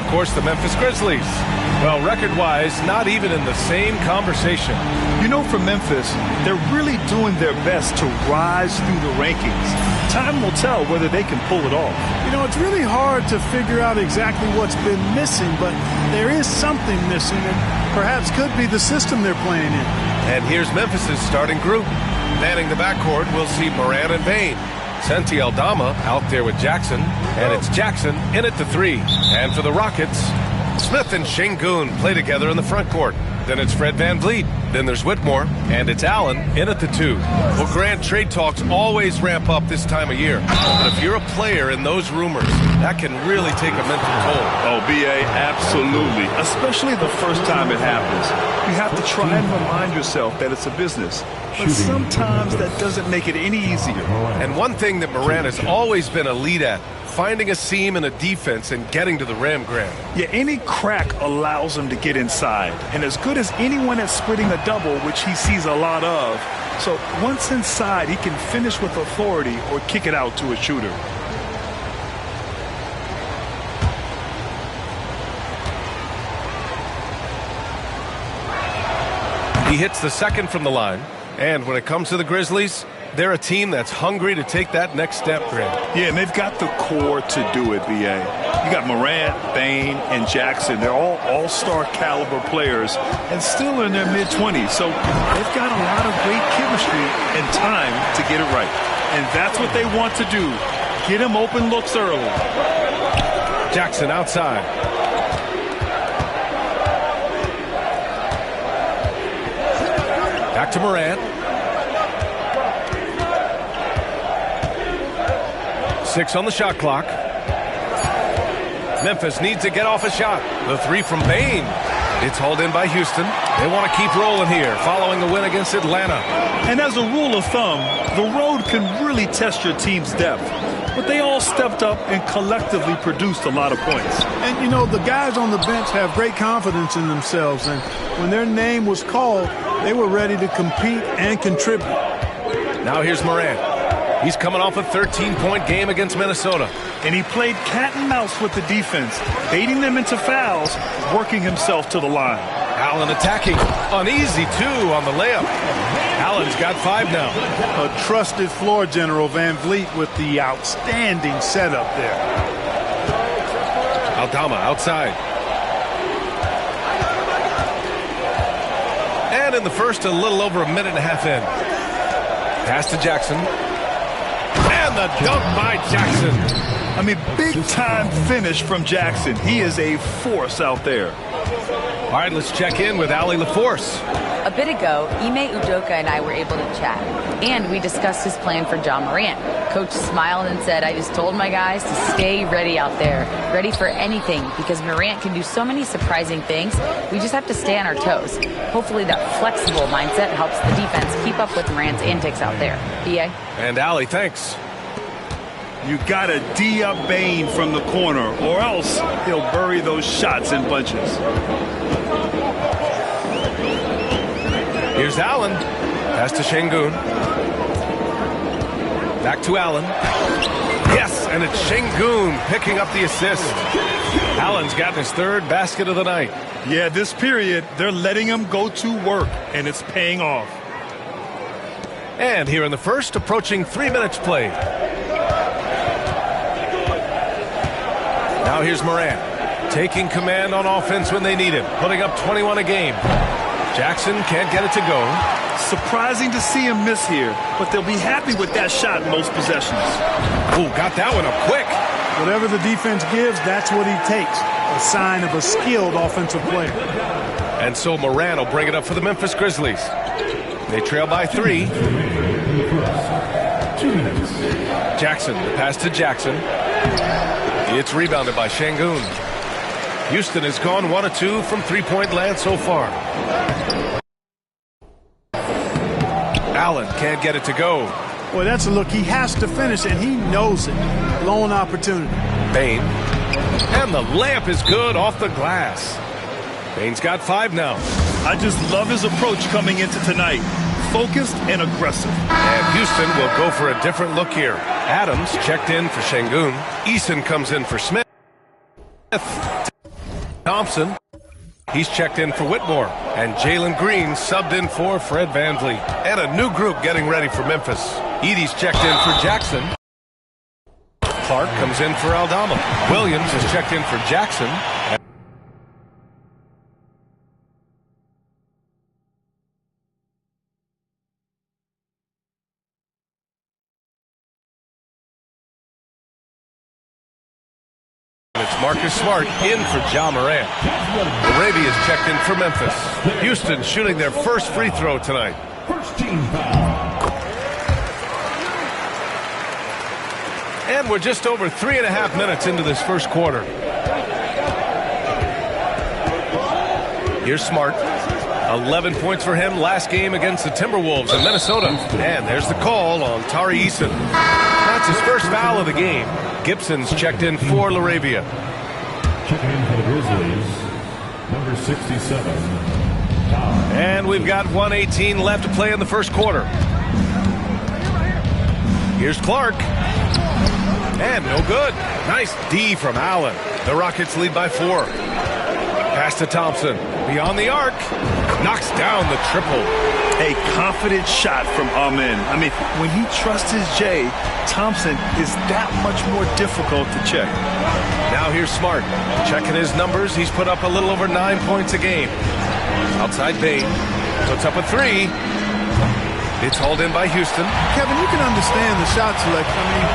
course, the Memphis Grizzlies. Well, record-wise, not even in the same conversation. You know, for Memphis, they're really doing their best to rise through the rankings. Time will tell whether they can pull it off. You know, it's really hard to figure out exactly what's been missing, but there is something missing, and perhaps could be the system they're playing in. And here's Memphis's starting group. Manning the backcourt, we'll see Morant and Bane. Santi Aldama out there with Jackson, and it's Jackson in at the 3. And for the Rockets, Smith and Şengün play together in the front court. Then it's Fred VanVleet. Then there's Whitmore, and it's Allen in at the 2. Well, Grant, trade talks always ramp up this time of year. But if you're a player in those rumors, that can really take a mental toll. Oh, B.A., absolutely. Especially the first time it happens. You have to try and remind yourself that it's a business. But sometimes that doesn't make it any easier. And one thing that Morant has always been elite at, finding a seam in a defense and getting to the rim, Grant. Yeah, any crack allows him to get inside. And as good as anyone at splitting a double, which he sees a lot of. So once inside, he can finish with authority or kick it out to a shooter. He hits the second from the line. And when it comes to the Grizzlies, they're a team that's hungry to take that next step, Grant. Yeah, and they've got the core to do it, B.A. You got Morant, Bane, and Jackson. They're all all-star caliber players and still in their mid-20s. So they've got a lot of great chemistry and time to get it right. And that's what they want to do. Get him open looks early. Jackson outside. Back to Morant. 6 on the shot clock. Memphis needs to get off a shot. The 3 from Bane. It's hauled in by Houston. They want to keep rolling here following the win against Atlanta. And as a rule of thumb, the road can really test your team's depth. But they all stepped up and collectively produced a lot of points. And, you know, the guys on the bench have great confidence in themselves. And when their name was called, they were ready to compete and contribute. Now here's Morant. He's coming off a 13-point game against Minnesota. And he played cat and mouse with the defense, baiting them into fouls, working himself to the line. Allen attacking. Uneasy, too, on the layup. Allen's got 5 now. A trusted floor general, VanVleet, with the outstanding setup there. Aldama outside. And in the first, a little over a minute and a half in. Pass to Jackson. And the dunk by Jackson. I mean, big-time finish from Jackson. He is a force out there. All right, let's check in with Allie LaForce. A bit ago, Ime Udoka and I were able to chat, and we discussed his plan for Ja Morant. Coach smiled and said, I just told my guys to stay ready out there, ready for anything, because Morant can do so many surprising things. We just have to stay on our toes. Hopefully that flexible mindset helps the defense keep up with Morant's antics out there. B.A.? And Allie, thanks. You got to D up Bane from the corner, or else he'll bury those shots in bunches. Here's Allen. Pass to Şengün. Back to Allen. Yes, and it's Şengün picking up the assist. Allen's gotten his 3rd basket of the night. Yeah, this period, they're letting him go to work, and it's paying off. And here in the first, approaching 3 minutes played. Now here's Morant, taking command on offense when they need him, putting up 21 a game. Jackson can't get it to go. Surprising to see him miss here, but they'll be happy with that shot most possessions. Ooh, got that one up quick. Whatever the defense gives, that's what he takes. A sign of a skilled offensive player. And so Morant will bring it up for the Memphis Grizzlies. They trail by 3. Jackson, the pass to Jackson. It's rebounded by Şengün. Houston has gone 1 of 2 from 3-point land so far. Allen can't get it to go. Boy, that's a look he has to finish, and he knows it. Lone opportunity. Bane. And the layup is good off the glass. Bane's got 5 now. I just love his approach coming into tonight. Focused and aggressive. And Houston will go for a different look here. Adams checked in for Şengün. Eason comes in for Smith. Thompson. He's checked in for Whitmore. And Jalen Green subbed in for Fred VanVleet. And a new group getting ready for Memphis. Edey's checked in for Jackson. Clark comes in for Aldama. Williams is checked in for Jackson. It's Marcus Smart in for Ja Morant. Arabia is checked in for Memphis. Houston shooting their first free throw tonight. First team foul. And we're just over 3.5 minutes into this first quarter. Here's Smart. 11 points for him last game against the Timberwolves in Minnesota. And there's the call on Tari Eason. That's his first foul of the game. Gibson's checked in for LaRavia. Checking in for the Grizzlies, number 67. And we've got 1:18 left to play in the first quarter. Here's Clark. And no good. Nice D from Allen. The Rockets lead by 4. Pass to Thompson. Beyond the arc. Knocks down the triple. A confident shot from Amen. I mean, when he trusts his J, Thompson is that much more difficult to check. Now here's Smart. Checking his numbers. He's put up a little over 9 points a game. Outside Bane. Puts up a 3. It's hauled in by Houston. Kevin, you can understand the shot selection. I mean,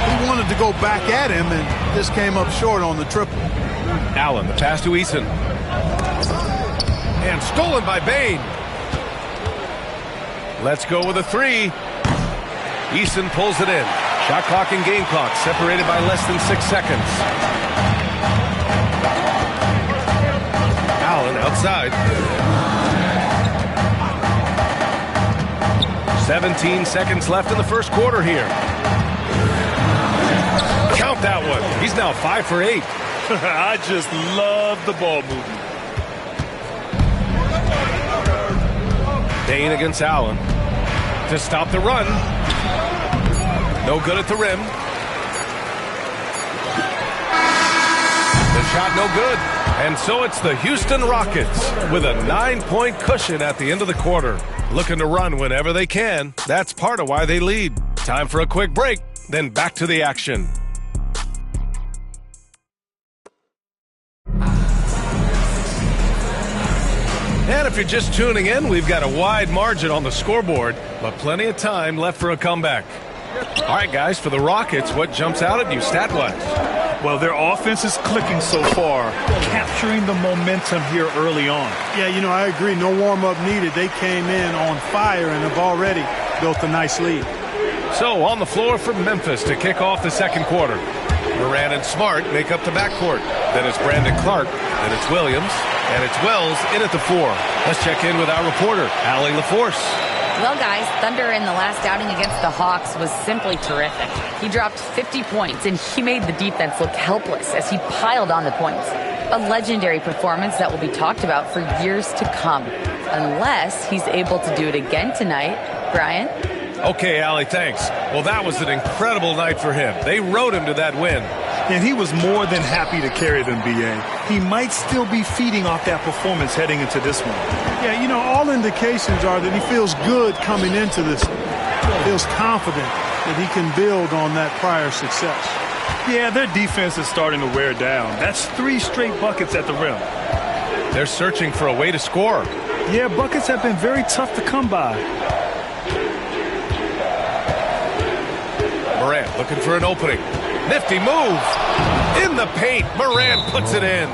he wanted to go back at him, and this came up short on the triple. Allen, the pass to Eason. And stolen by Bane. Let's go with a 3. Eason pulls it in. Shot clock and game clock separated by less than 6 seconds. Allen outside. 17 seconds left in the first quarter here. Count that one. He's now 5 for 8. I just love the ball movement. Bane against Allen to stop the run. No good at the rim. The shot no good. And so it's the Houston Rockets with a 9-point cushion at the end of the quarter. Looking to run whenever they can. That's part of why they lead. Time for a quick break, then back to the action. And if you're just tuning in, we've got a wide margin on the scoreboard, but plenty of time left for a comeback. All right, guys, for the Rockets, what jumps out at you stat-wise? Well, their offense is clicking so far, capturing the momentum here early on. Yeah, you know, I agree. No warm-up needed. They came in on fire and have already built a nice lead. So, on the floor for Memphis to kick off the second quarter. Moran and Smart make up the backcourt. Then it's Brandon Clark. Then it's Williams. And it's Wells in at the 4. Let's check in with our reporter, Allie LaForce. Well, guys, Thunder in the last outing against the Hawks was simply terrific. He dropped 50 points, and he made the defense look helpless as he piled on the points. A legendary performance that will be talked about for years to come, unless he's able to do it again tonight. Brian? Okay, Allie, thanks. Well, that was an incredible night for him. They rode him to that win. And he was more than happy to carry them, B.A. He might still be feeding off that performance heading into this one. Yeah, you know, all indications are that he feels good coming into this one. Feels confident that he can build on that prior success. Yeah, their defense is starting to wear down. That's 3 straight buckets at the rim. They're searching for a way to score. Yeah, buckets have been very tough to come by. Morant looking for an opening. Nifty move. In the paint. Morant puts it in.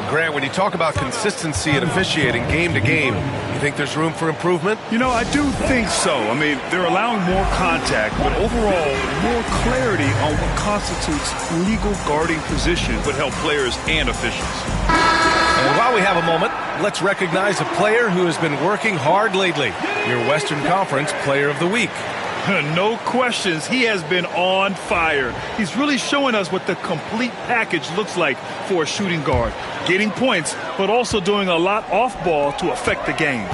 Grant, when you talk about consistency and officiating game to game, you think there's room for improvement? You know, I do think so. I mean, they're allowing more contact, but overall, more clarity on what constitutes legal guarding position would help players and officials. And while we have a moment, let's recognize a player who has been working hard lately. Your Western Conference Player of the Week. No questions, he has been on fire. He's really showing us what the complete package looks like for a shooting guard. Getting points, but also doing a lot off ball to affect the game.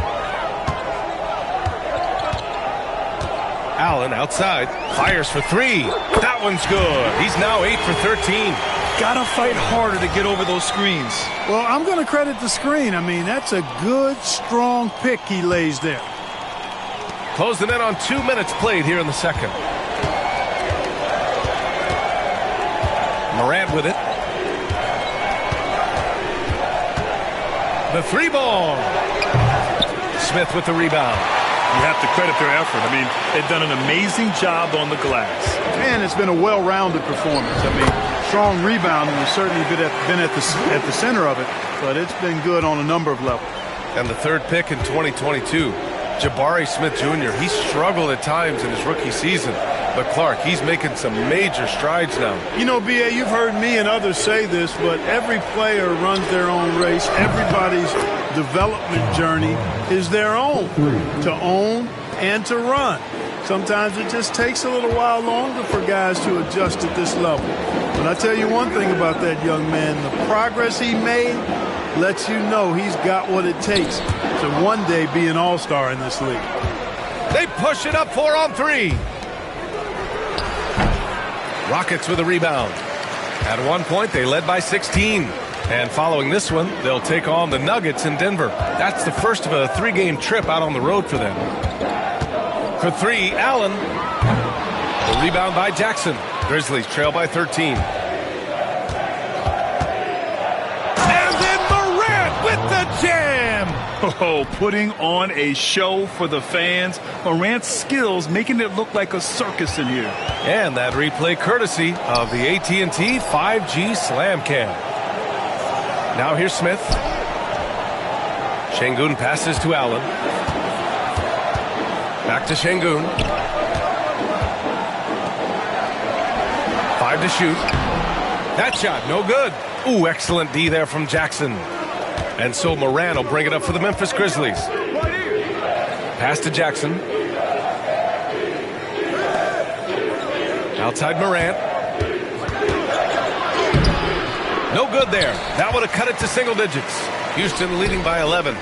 Allen outside, fires for 3. That one's good. He's now 8 for 13. got to fight harder to get over those screens. Well, I'm going to credit the screen. I mean, that's a good, strong pick he lays there. Closing in on 2 minutes played here in the second. Morant with it. The 3-ball. Smith with the rebound. You have to credit their effort. I mean, they've done an amazing job on the glass. And it's been a well-rounded performance. I mean, strong rebounding has certainly been at the center of it, but it's been good on a number of levels. And the third pick in 2022, Jabari Smith Jr. He struggled at times in his rookie season, but Clark, he's making some major strides now. You know, B.A., you've heard me and others say this, but every player runs their own race. Everybody's development journey is their own, to own and to run. Sometimes it just takes a little while longer for guys to adjust at this level. But I tell you one thing about that young man, the progress he made lets you know he's got what it takes to one day be an all-star in this league. They push it up 4 on 3. Rockets with a rebound. At one point, they led by 16. And following this one, they'll take on the Nuggets in Denver. That's the first of a 3-game trip out on the road for them. For 3, Allen. The rebound by Jackson. Grizzlies trail by 13. And then Morant with the jam. Oh, putting on a show for the fans. Morant's skills making it look like a circus in here. And that replay courtesy of the AT&T 5G Slam Cam. Now here's Smith. Şengün passes to Allen. Back to Şengün. 5 to shoot. That shot, no good. Ooh, excellent D there from Jackson. And so Morant will bring it up for the Memphis Grizzlies. Pass to Jackson. Outside Morant. No good there. That would have cut it to single digits. Houston leading by 11.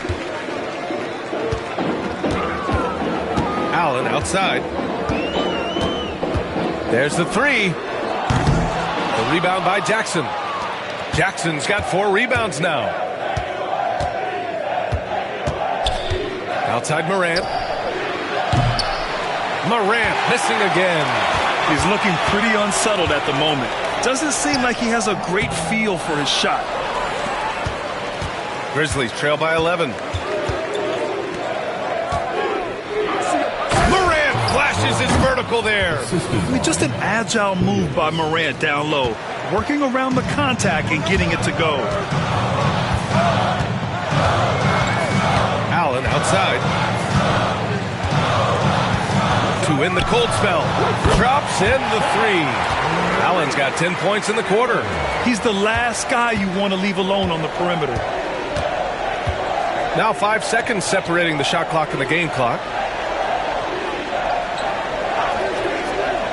Allen outside. There's the 3. The rebound by Jackson. Jackson's got 4 rebounds now. Outside Morant. Morant missing again. He's looking pretty unsettled at the moment. Doesn't seem like he has a great feel for his shot. Grizzlies trail by 11. Morant flashes his vertical there. I mean, just an agile move by Morant down low, working around the contact and getting it to go. Allen outside. To win the cold spell. Drops in the 3. Allen's got 10 points in the quarter. He's the last guy you want to leave alone on the perimeter. Now 5 seconds separating the shot clock and the game clock.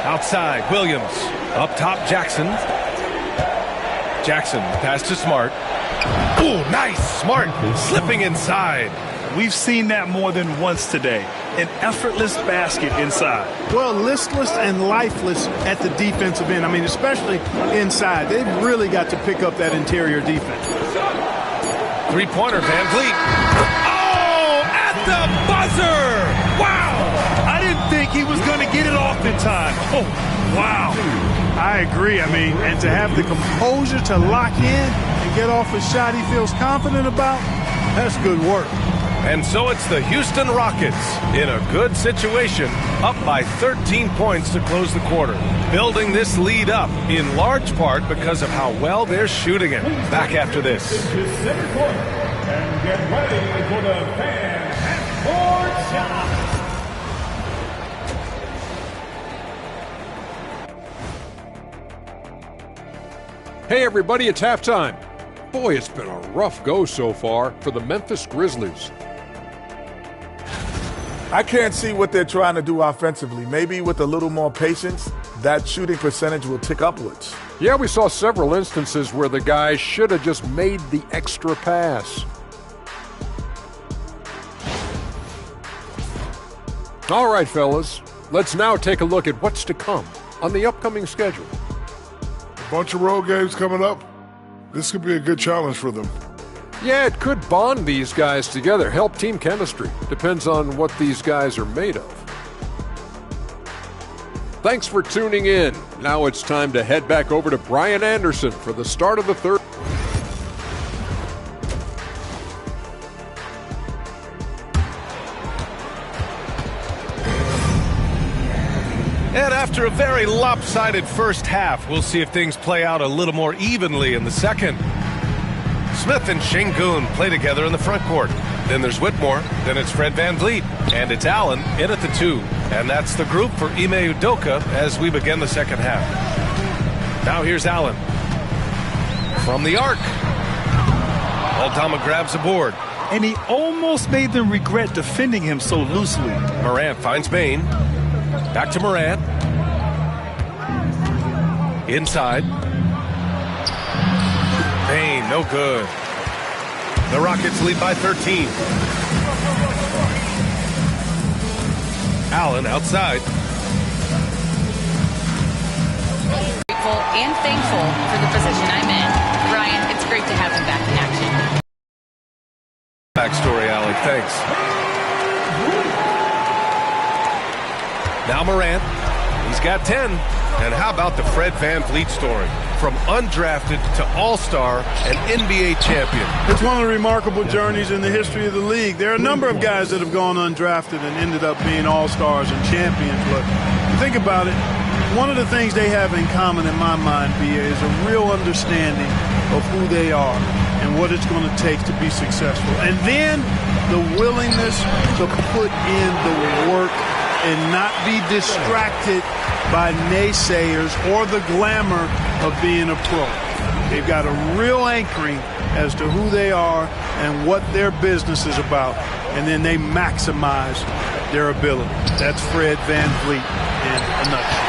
Outside, Williams. Up top, Jackson. Jackson, pass to Smart. Ooh, nice. Smart slipping inside. We've seen that more than once today. An effortless basket inside. Well, listless and lifeless at the defensive end. I mean, especially inside. They've really got to pick up that interior defense. 3-pointer, Van Vliet. Oh, at the buzzer! Wow! I didn't think he was going to get it off in time. Oh, wow. I agree. I mean, and to have the composure to lock in and get off a shot he feels confident about, that's good work. And so it's the Houston Rockets in a good situation, up by 13 points to close the quarter. Building this lead up in large part because of how well they're shooting it. Back after this. And get ready for the Fan and Board Shot. Hey everybody, it's halftime. Boy, it's been a rough go so far for the Memphis Grizzlies. I can't see what they're trying to do offensively. Maybe with a little more patience, that shooting percentage will tick upwards. Yeah, we saw several instances where the guys should have just made the extra pass. All right, fellas, let's now take a look at what's to come on the upcoming schedule. Bunch of road games coming up. This could be a good challenge for them. Yeah, it could bond these guys together, help team chemistry. Depends on what these guys are made of. Thanks for tuning in. Now it's time to head back over to Brian Anderson for the start of the third. And after a very lopsided first half, we'll see if things play out a little more evenly in the second. Smith and Şengün play together in the front court. Then there's Whitmore, then it's Fred VanVleet, and it's Allen in at the 2. And that's the group for Ime Udoka as we begin the second half. Now here's Allen. From the arc. Aldama grabs a board. And he almost made them regret defending him so loosely. Morant finds Bane. Back to Morant. Inside. Bane, no good. The Rockets lead by 13. Allen outside. Grateful and thankful for the position I'm in. Ryan, it's great to have him back in action. Backstory, Alec, thanks. Now Morant, he's got 10. And how about the Fred VanVleet story? From undrafted to all-star and NBA champion. It's one of the remarkable journeys in the history of the league. There are a number of guys that have gone undrafted and ended up being all-stars and champions. But think about it, one of the things they have in common in my mind, Bia, is a real understanding of who they are and what it's going to take to be successful. And then the willingness to put in the work and not be distracted by naysayers or the glamour of being a pro. They've got a real anchoring as to who they are and what their business is about, and then they maximize their ability. That's Fred VanVleet in a nutshell.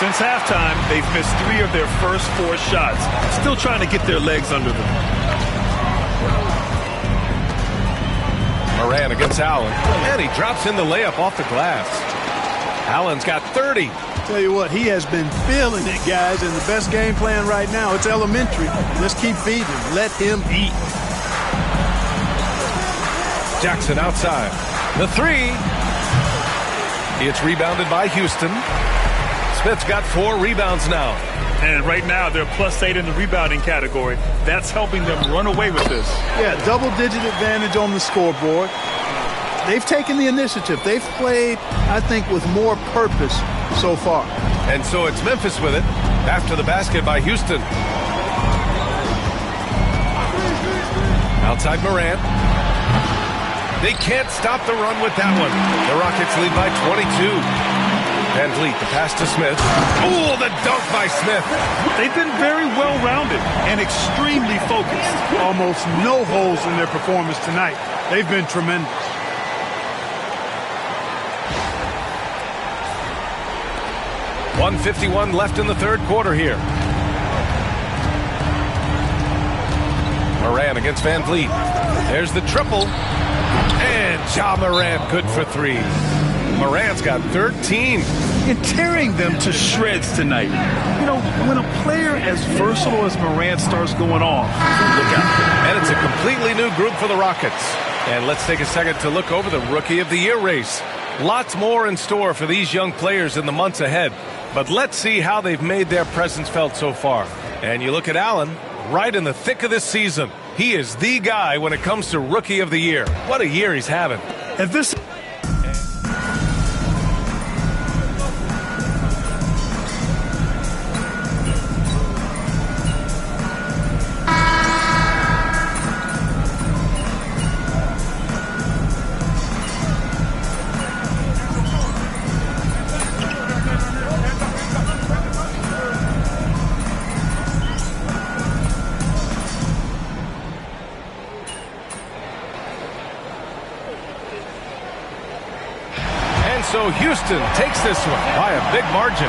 Since halftime, they've missed 3 of their first 4 shots. Still trying to get their legs under them. Morant against Allen, and he drops in the layup off the glass. Allen's got 30. Tell you what, he has been feeling it, guys, and the best game plan right now, it's elementary. Let's keep feeding him. Let him eat. Jackson outside. The 3. It's rebounded by Houston. Smith's got 4 rebounds now. And right now, they're +8 in the rebounding category. That's helping them run away with this. Yeah, double-digit advantage on the scoreboard. They've taken the initiative. They've played, I think, with more purpose so far. And so it's Memphis with it after the basket by Houston. Outside Morant. They can't stop the run with that one. The Rockets lead by 22. VanVleet, the pass to Smith. Oh, the dunk by Smith. They've been very well-rounded and extremely focused. Almost no holes in their performance tonight. They've been tremendous. .151 left in the third quarter here. Morant against VanVleet. There's the triple. And Ja Morant good for 3. Morant's got 13. And tearing them to shreds tonight. You know, when a player as versatile as Morant starts going off, look out. And it's a completely new group for the Rockets. And let's take a second to look over the Rookie of the Year race. Lots more in store for these young players in the months ahead. But let's see how they've made their presence felt so far. And you look at Allen, right in the thick of this season. He is the guy when it comes to Rookie of the Year. What a year he's having. And this... So Houston takes this one by a big margin.